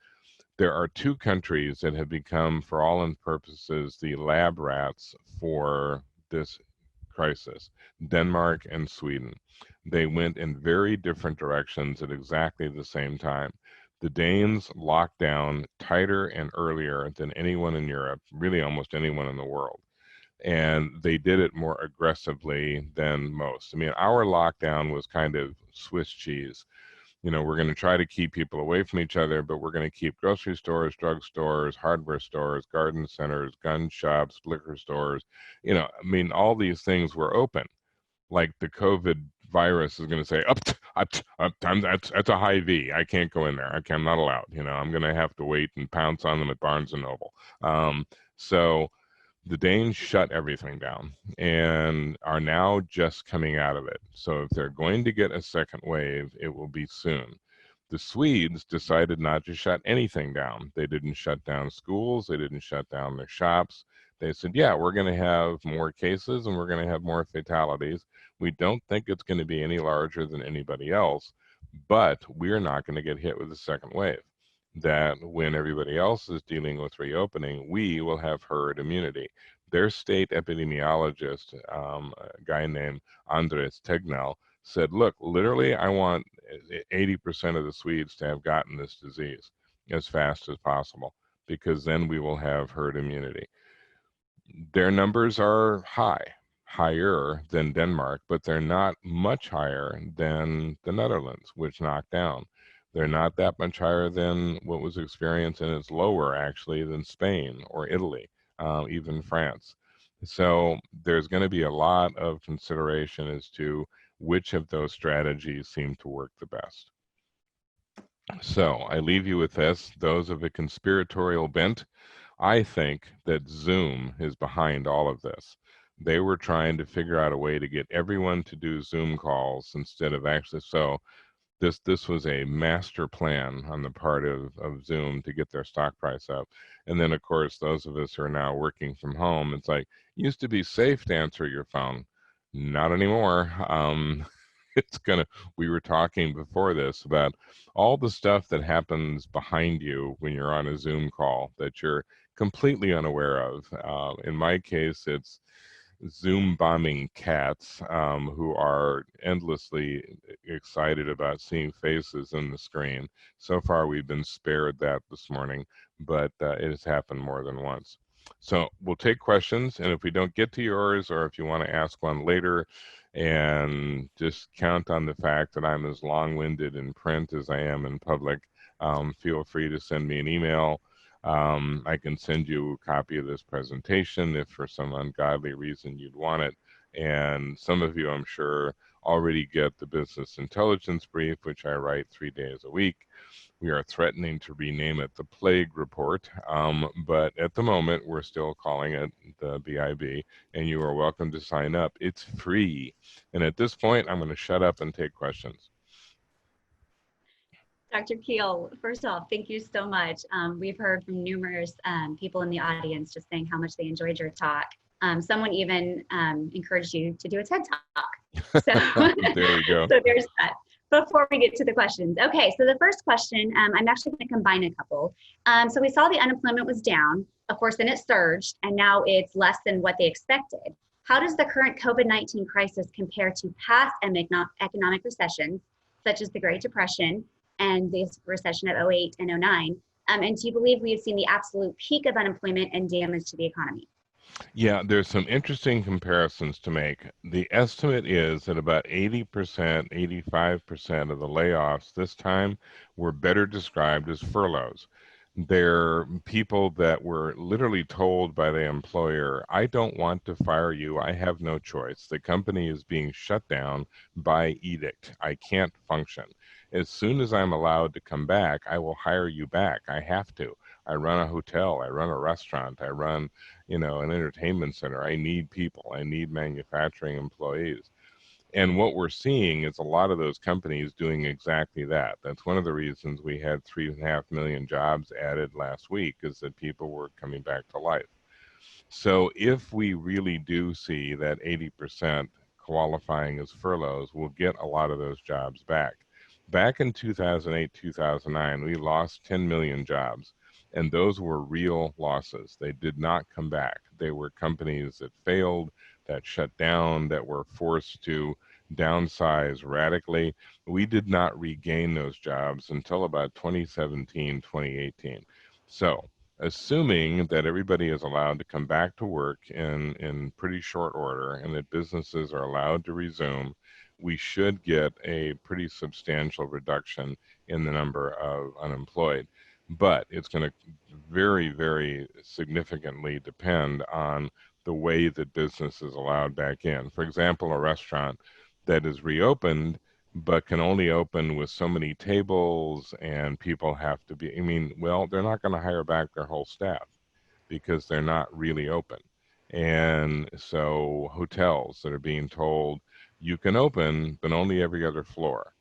There are two countries that have become, for all intents and purposes, the lab rats for this crisis, Denmark and Sweden. They went in very different directions at exactly the same time. The Danes locked down tighter and earlier than anyone in Europe, really almost anyone in the world. And they did it more aggressively than most. I mean, our lockdown was kind of Swiss cheese. We're going to try to keep people away from each other, but we're going to keep grocery stores, drug stores, hardware stores, garden centers, gun shops, liquor stores. All these things were open. Like the COVID virus is going to say, that's a high V. I can't go in there. I'm not allowed. I'm going to have to wait and pounce on them at Barnes and Noble. So the Danes shut everything down and are now just coming out of it. So if they're going to get a second wave, it will be soon. The Swedes decided not to shut anything down. They didn't shut down schools. They didn't shut down their shops. They said, yeah, we're going to have more cases and we're going to have more fatalities. We don't think it's going to be any larger than anybody else, but we're not going to get hit with a second wave. That when everybody else is dealing with reopening, we will have herd immunity. Their state epidemiologist, a guy named Andres Tegnell, said, look, literally, I want 80% of the Swedes to have gotten this disease as fast as possible, because then we will have herd immunity. Their numbers are higher than Denmark, but they're not much higher than the Netherlands, which knocked down. They're not that much higher than what was experienced, and it's lower actually than Spain or Italy, even France. So there's going to be a lot of consideration as to which of those strategies seem to work the best. So I leave you with this. Those of a conspiratorial bent, I think that Zoom is behind all of this. They were trying to figure out a way to get everyone to do Zoom calls instead of actually, so this was a master plan on the part of Zoom to get their stock price up. And then, of course, those of us who are now working from home, it's like, it used to be safe to answer your phone. Not anymore. We were talking before this about all the stuff that happens behind you when you're on a Zoom call that you're completely unaware of. In my case, it's Zoom bombing cats who are endlessly excited about seeing faces in the screen. So far, we've been spared that this morning, but it has happened more than once. So we'll take questions, and if we don't get to yours, or if you want to ask one later, and just count on the fact that I'm as long-winded in print as I am in public, feel free to send me an email. I can send you a copy of this presentation if for some ungodly reason you'd want it. And some of you, I'm sure, already get the business intelligence brief, which I write 3 days a week. We are threatening to rename it the Plague Report, but at the moment, we're still calling it the BIB, and you are welcome to sign up. It's free. And at this point, I'm going to shut up and take questions. Dr. Kuehl, first off, thank you so much. We've heard from numerous people in the audience just saying how much they enjoyed your talk. Someone even encouraged you to do a TED Talk. So there we go. So there's that. Before we get to the questions. Okay, so the first question, I'm actually going to combine a couple. So we saw the unemployment was down. Of course, then it surged, and now it's less than what they expected. How does the current COVID-19 crisis compare to past economic recessions, such as the Great Depression and the recession of 08 and 09? And do you believe we have seen the absolute peak of unemployment and damage to the economy? Yeah, there's some interesting comparisons to make. The estimate is that about 80%, 85% of the layoffs this time were better described as furloughs. They're people that were literally told by the employer, I don't want to fire you. I have no choice. The company is being shut down by edict. I can't function. As soon as I'm allowed to come back, I will hire you back. I have to. I run a hotel. I run a restaurant. I run, an entertainment center. I need people. I need manufacturing employees. And what we're seeing is a lot of those companies doing exactly that. That's one of the reasons we had 3.5 million jobs added last week, is that people were coming back to life. So if we really do see that 80% qualifying as furloughs, we'll get a lot of those jobs back. Back in 2008, 2009, we lost 10 million jobs. And those were real losses. They did not come back. They were companies that failed, that shut down, that were forced to downsize radically. We did not regain those jobs until about 2017, 2018. So assuming that everybody is allowed to come back to work in pretty short order and that businesses are allowed to resume, we should get a pretty substantial reduction in the number of unemployed. But it's going to very, very significantly depend on the way that business is allowed back in. For example, a restaurant that is reopened but can only open with so many tables and people have to be, they're not going to hire back their whole staff because they're not really open. And so hotels that are being told you can open, but only every other floor.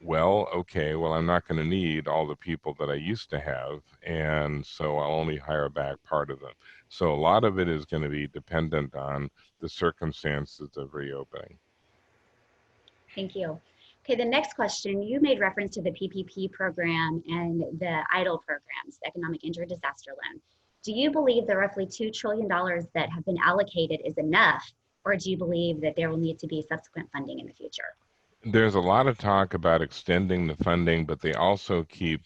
Well, okay, I'm not going to need all the people that I used to have, and so I'll only hire back part of them. So a lot of it is going to be dependent on the circumstances of reopening. Thank you. Okay, the next question, you made reference to the PPP program and the EIDL programs, the Economic Injury Disaster Loan. Do you believe the roughly $2 trillion that have been allocated is enough, or do you believe that there will need to be subsequent funding in the future? There's a lot of talk about extending the funding, but they also keep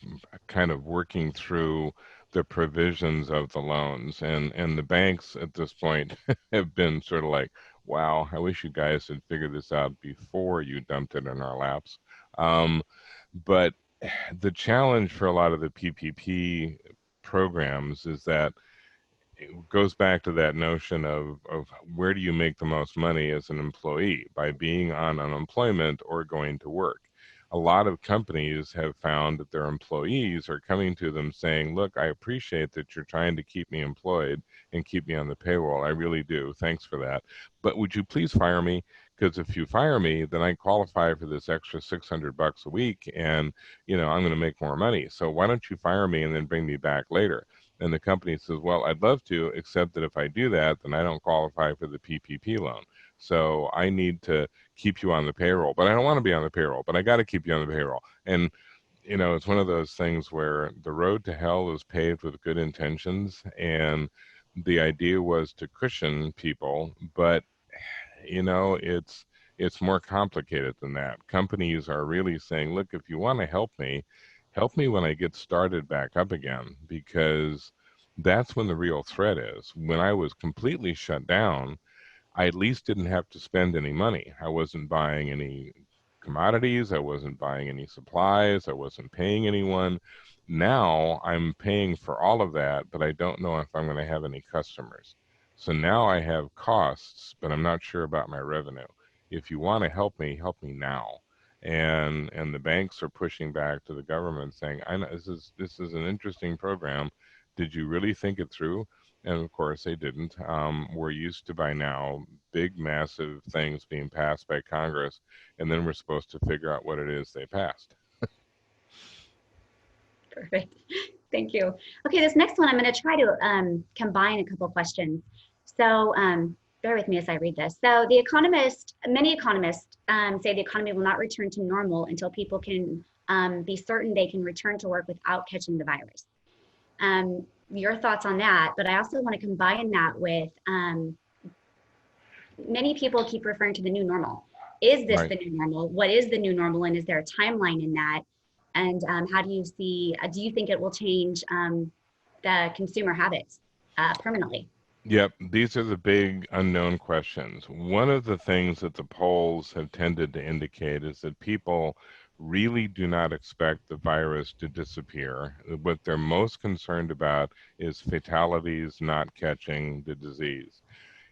kind of working through the provisions of the loans. And the banks at this point have been sort of like, wow, I wish you guys had figured this out before you dumped it in our laps. But the challenge for a lot of the PPP programs is that it goes back to that notion of where do you make the most money as an employee, by being on unemployment or going to work. A lot of companies have found that their employees are coming to them saying, look, I appreciate that you're trying to keep me employed and keep me on the payroll. I really do. Thanks for that. But would you please fire me? Because if you fire me, then I qualify for this extra $600 a week and, I'm going to make more money. So why don't you fire me and then bring me back later? And the company says, well, I'd love to, except that if I do that, then I don't qualify for the PPP loan. So I need to keep you on the payroll, but I don't want to be on the payroll, but I got to keep you on the payroll. And, it's one of those things where the road to hell is paved with good intentions. And the idea was to cushion people, but, it's more complicated than that. Companies are really saying, look, if you want to help me when I get started back up again, because that's when the real threat is. When I was completely shut down, I at least didn't have to spend any money. I wasn't buying any commodities. I wasn't buying any supplies. I wasn't paying anyone. Now I'm paying for all of that, but I don't know if I'm going to have any customers. So now I have costs, but I'm not sure about my revenue. If you want to help me now. And the banks are pushing back to the government saying, I know this is an interesting program. Did you really think it through? And of course they didn't. We're used to by now big, massive things being passed by Congress, and then we're supposed to figure out what it is they passed. Perfect. Thank you. Okay, this next one, I'm going to try to combine a couple questions. So bear with me as I read this. So many economists say the economy will not return to normal until people can be certain they can return to work without catching the virus. Your thoughts on that, but I also want to combine that with many people keep referring to the new normal. Is this Right. the new normal? What is the new normal, and is there a timeline in that? And how do you see, do you think it will change the consumer habits permanently? Yep, these are the big unknown questions. One of the things that the polls have tended to indicate is that people really do not expect the virus to disappear. What they're most concerned about is fatalities, not catching the disease.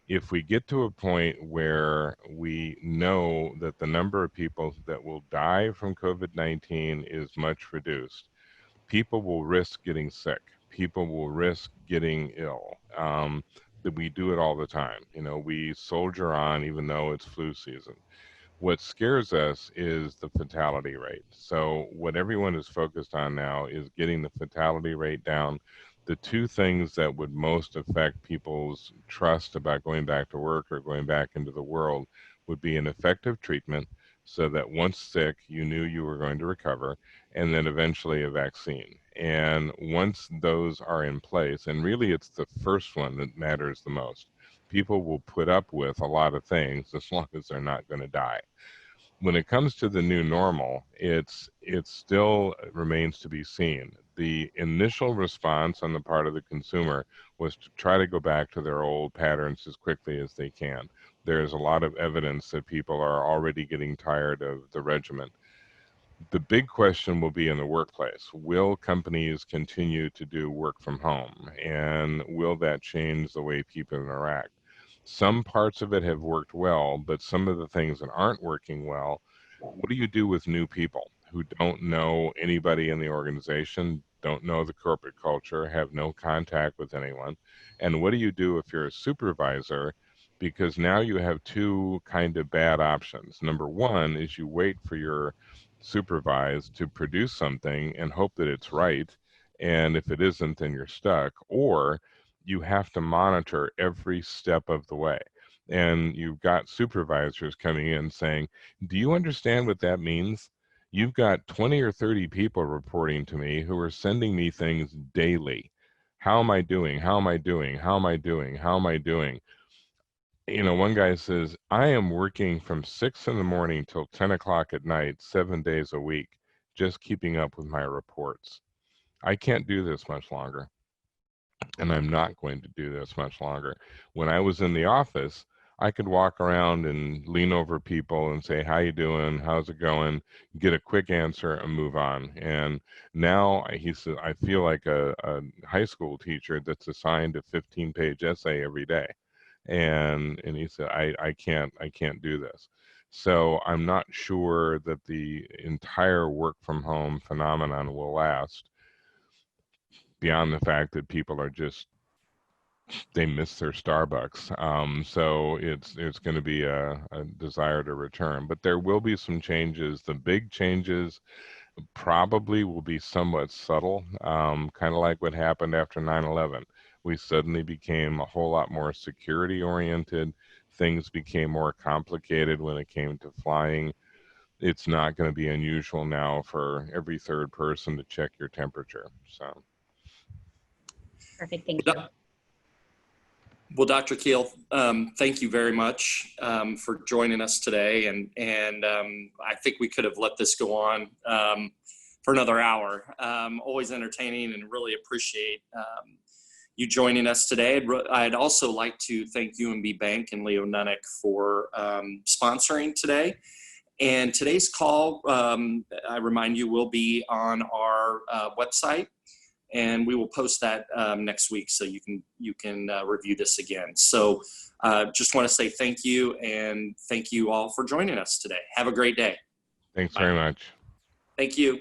If we get to a point where we know that the number of people that will die from COVID-19 is much reduced, people will risk getting sick. People will risk getting ill. That we do it all the time. You know, we soldier on even though it's flu season. What scares us is the fatality rate. So what everyone is focused on now is getting the fatality rate down. The two things that would most affect people's trust about going back to work or going back into the world would be an effective treatment, so that once sick, you knew you were going to recover, and then eventually a vaccine. And once those are in place, and really it's the first one that matters the most, people will put up with a lot of things as long as they're not going to die. When it comes to the new normal, it still remains to be seen. The initial response on the part of the consumer was to try to go back to their old patterns as quickly as they can. There's a lot of evidence that people are already getting tired of the regimen. The big question will be in the workplace. Will companies continue to do work from home? And will that change the way people interact? Some parts of it have worked well, but some of the things that aren't working well, what do you do with new people who don't know anybody in the organization, don't know the corporate culture, have no contact with anyone? And what do you do if you're a supervisor? Because now you have two kind of bad options. Number one is you wait for your supervised to produce something and hope that it's right. And if it isn't, then you're stuck. Or you have to monitor every step of the way. And you've got supervisors coming in saying, do you understand what that means? You've got 20 or 30 people reporting to me who are sending me things daily. How am I doing? How am I doing? How am I doing? How am I doing? You know, one guy says, I am working from 6 in the morning till 10 o'clock at night, 7 days a week, just keeping up with my reports. I can't do this much longer. And I'm not going to do this much longer. When I was in the office, I could walk around and lean over people and say, how you doing? How's it going? Get a quick answer and move on. And now he said, I feel like a high school teacher that's assigned a 15-page essay every day. And he said, I can't do this. So I'm not sure that the entire work from home phenomenon will last, beyond the fact that people are just, they miss their Starbucks. So it's going to be a desire to return. But there will be some changes. The big changes probably will be somewhat subtle, kind of like what happened after 9/11. We suddenly became a whole lot more security oriented. Things became more complicated when it came to flying. It's not going to be unusual now for every third person to check your temperature. So. Perfect, thank you. Well, Dr. Kuehl, thank you very much for joining us today. And I think we could have let this go on for another hour. Always entertaining, and really appreciate you joining us today. I'd also like to thank UMB Bank and Leo Nunnick for sponsoring today. And today's call, I remind you, will be on our website. and we will post that next week so you can review this again. So just want to say thank you, and thank you all for joining us today. Have a great day. Thanks Bye. very much. Thank you.